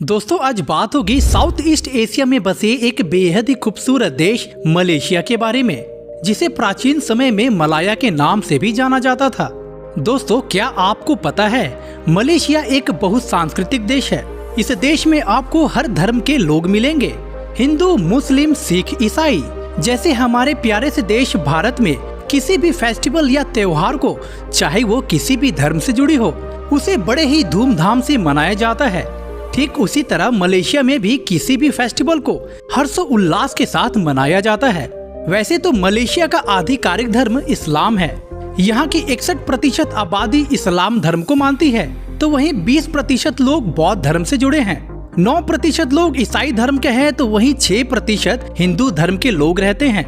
दोस्तों आज बात होगी साउथ ईस्ट एशिया में बसे एक बेहद ही खूबसूरत देश मलेशिया के बारे में, जिसे प्राचीन समय में मलाया के नाम से भी जाना जाता था। दोस्तों क्या आपको पता है मलेशिया एक बहुत सांस्कृतिक देश है। इस देश में आपको हर धर्म के लोग मिलेंगे, हिंदू, मुस्लिम, सिख, ईसाई। जैसे हमारे प्यारे से देश भारत में किसी भी फेस्टिवल या त्योहार को, चाहे वो किसी भी धर्म से जुड़ी हो, उसे बड़े ही धूमधाम से मनाया जाता है। ठीक उसी तरह मलेशिया में भी किसी भी फेस्टिवल को हर्षोल्लास के साथ मनाया जाता है। वैसे तो मलेशिया का आधिकारिक धर्म इस्लाम है। यहाँ की 61% आबादी इस्लाम धर्म को मानती है, तो वहीं 20% लोग बौद्ध धर्म से जुड़े हैं। 9% लोग ईसाई धर्म के हैं, तो वहीं 6% हिंदू धर्म के लोग रहते हैं।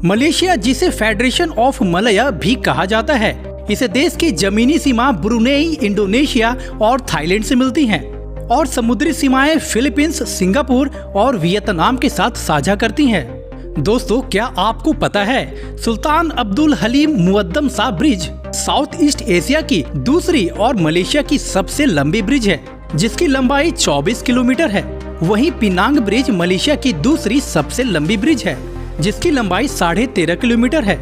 मलेशिया, जिसे फेडरेशन ऑफ मलया भी कहा जाता है, इस देश की जमीनी सीमा ब्रुनेई, इंडोनेशिया और थाईलैंड से मिलती हैं, और समुद्री सीमाएं फिलीपींस, सिंगापुर और वियतनाम के साथ साझा करती हैं। दोस्तों क्या आपको पता है Sultan Abdul Halim Muadzam Shah bridge South East Asia की दूसरी और मलेशिया की सबसे लंबी ब्रिज है, जिसकी लंबाई 24 किलोमीटर है। वहीं पिनांग ब्रिज मलेशिया की दूसरी सबसे लंबी ब्रिज है, जिसकी लंबाई 13.5 किलोमीटर है।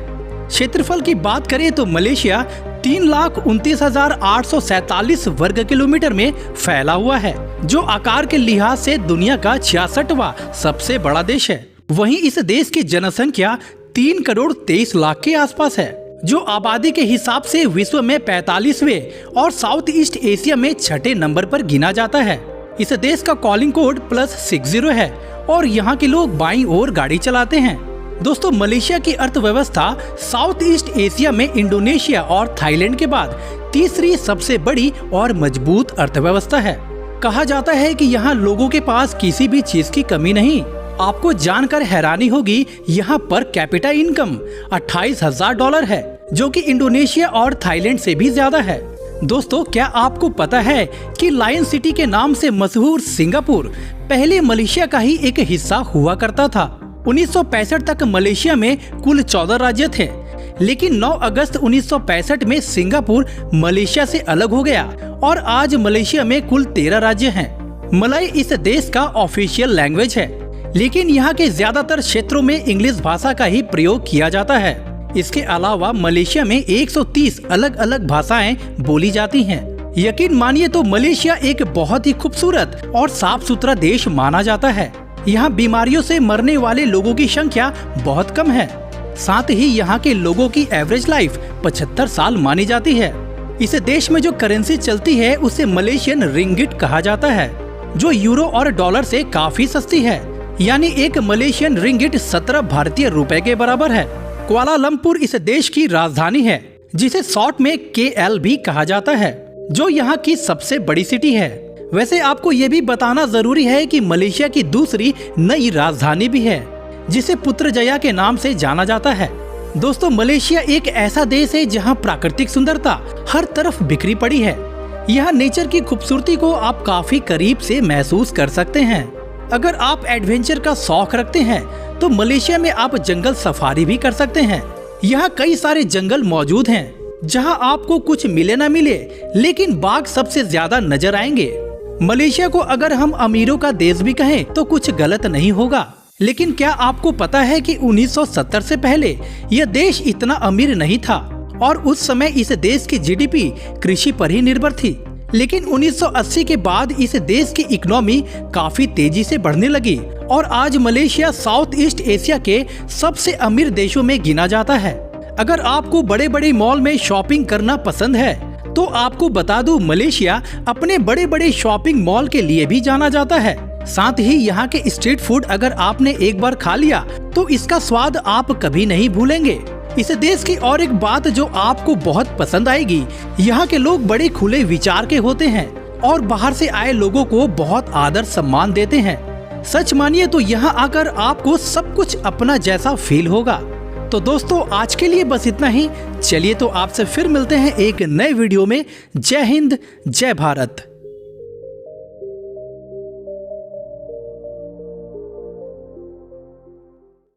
क्षेत्रफल की बात करें तो मलेशिया 3,29,847 वर्ग किलोमीटर में फैला हुआ है, जो आकार के लिहाज से दुनिया का 66वां सबसे बड़ा देश है। वहीं इस देश की जनसंख्या 3 करोड़ 23 लाख के आसपास है, जो आबादी के हिसाब से विश्व में 45वें और साउथ ईस्ट एशिया में 6ठे नंबर पर गिना जाता है। इस देश का कॉलिंग कोड +60 है और यहाँ के लोग बाईं ओर गाड़ी चलाते हैं। दोस्तों मलेशिया की अर्थव्यवस्था साउथ ईस्ट एशिया में इंडोनेशिया और थाईलैंड के बाद तीसरी सबसे बड़ी और मजबूत अर्थव्यवस्था है। कहा जाता है कि यहाँ लोगों के पास किसी भी चीज की कमी नहीं। आपको जानकर हैरानी होगी, यहाँ पर कैपिटा इनकम $28,000 है, जो कि इंडोनेशिया और थाईलैंड से भी ज्यादा है। दोस्तों क्या आपको पता है कि लायन सिटी के नाम से मशहूर सिंगापुर पहले मलेशिया का ही एक हिस्सा हुआ करता था। 1965 तक मलेशिया में कुल 14 राज्य थे, लेकिन 9 अगस्त 1965 में सिंगापुर मलेशिया से अलग हो गया और आज मलेशिया में कुल 13 राज्य हैं। मलय इस देश का ऑफिशियल लैंग्वेज है, लेकिन यहाँ के ज्यादातर क्षेत्रों में इंग्लिश भाषा का ही प्रयोग किया जाता है। इसके अलावा मलेशिया में 130 अलग अलग भाषाएं बोली जाती हैं। यकीन मानिए तो मलेशिया एक बहुत ही खूबसूरत और साफ सुथरा देश माना जाता है। यहाँ बीमारियों से मरने वाले लोगों की संख्या बहुत कम है। साथ ही यहाँ के लोगों की एवरेज लाइफ 75 साल मानी जाती है। इस देश में जो करेंसी चलती है उसे मलेशियन रिंगिट कहा जाता है, जो यूरो और डॉलर से काफी सस्ती है। यानी एक मलेशियन रिंगिट 17 भारतीय रुपए के बराबर है। कुआलालंपुर इस देश की राजधानी है, जिसे शॉर्ट में KL भी कहा जाता है, जो यहाँ की सबसे बड़ी सिटी है। वैसे आपको ये भी बताना जरूरी है कि मलेशिया की दूसरी नई राजधानी भी है, जिसे पुत्रजया के नाम से जाना जाता है। दोस्तों मलेशिया एक ऐसा देश है जहाँ प्राकृतिक सुंदरता हर तरफ बिखरी पड़ी है। यहाँ नेचर की खूबसूरती को आप काफी करीब से महसूस कर सकते हैं। अगर आप एडवेंचर का शौक रखते हैं तो मलेशिया में आप जंगल सफारी भी कर सकते हैं। यहाँ कई सारे जंगल मौजूद हैं, जहाँ आपको कुछ मिले न मिले, लेकिन बाघ सबसे ज्यादा नजर आएंगे। मलेशिया को अगर हम अमीरों का देश भी कहें तो कुछ गलत नहीं होगा, लेकिन क्या आपको पता है कि 1970 से पहले यह देश इतना अमीर नहीं था और उस समय इस देश की GDP कृषि पर ही निर्भर थी। लेकिन 1980 के बाद इस देश की इकोनॉमी काफी तेजी से बढ़ने लगी और आज मलेशिया साउथ ईस्ट एशिया के सबसे अमीर देशों में गिना जाता है। अगर आपको बड़े बड़े मॉल में शॉपिंग करना पसंद है तो आपको बता दूं, मलेशिया अपने बड़े बड़े शॉपिंग मॉल के लिए भी जाना जाता है। साथ ही यहाँ के स्ट्रीट फूड अगर आपने एक बार खा लिया तो इसका स्वाद आप कभी नहीं भूलेंगे। इस देश की और एक बात जो आपको बहुत पसंद आएगी, यहाँ के लोग बड़े खुले विचार के होते हैं और बाहर से आए लोगों को बहुत आदर सम्मान देते हैं। सच मानिए तो यहाँ आकर आपको सब कुछ अपना जैसा फील होगा। तो दोस्तों आज के लिए बस इतना ही। चलिए तो आपसे फिर मिलते हैं एक नए वीडियो में। जय हिंद, जय भारत।